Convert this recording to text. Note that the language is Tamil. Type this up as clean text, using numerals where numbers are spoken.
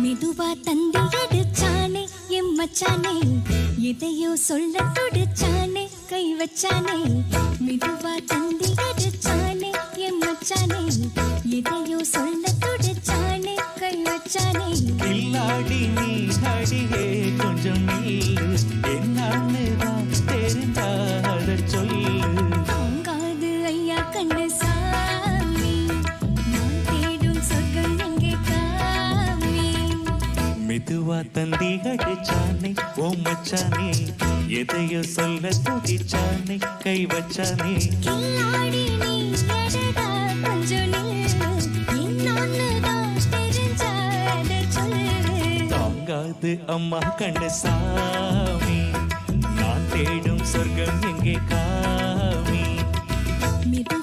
மெதுவா தந்தி அடிச்சானே எம் மச்சானே எதையோ சொல்ல துடிச்சானே கை வச்சானே மெதுவா தந்தி அடிச்சானே எம் மச்சானே எதையோ சொல்ல துடிச்சானே கை வச்சானே கில்லாடி நீ அடியே கொஞ்சம் நில்லு என்னன்னு தான் தெரிந்தாத சொல்லு தாங்காது ஐயா கண்ணு சாமி நான் தேடும் சொர்க்கம் எங்கே காமி மெதுவா தந்தி அடிச்சானே ஓ மச்சானே எதையோ சொல்ல துடிச்சானே கை வச்சானே கில்லாடி நீ அடடா கொஞ்சம் நில்லு என்னன்னு தான் தெரிஞ்சாத சொல்லு தாங்காது அம்மா கண்ணு சாமி நான் தேடும் சொர்க்கம் எங்கே காமி மெது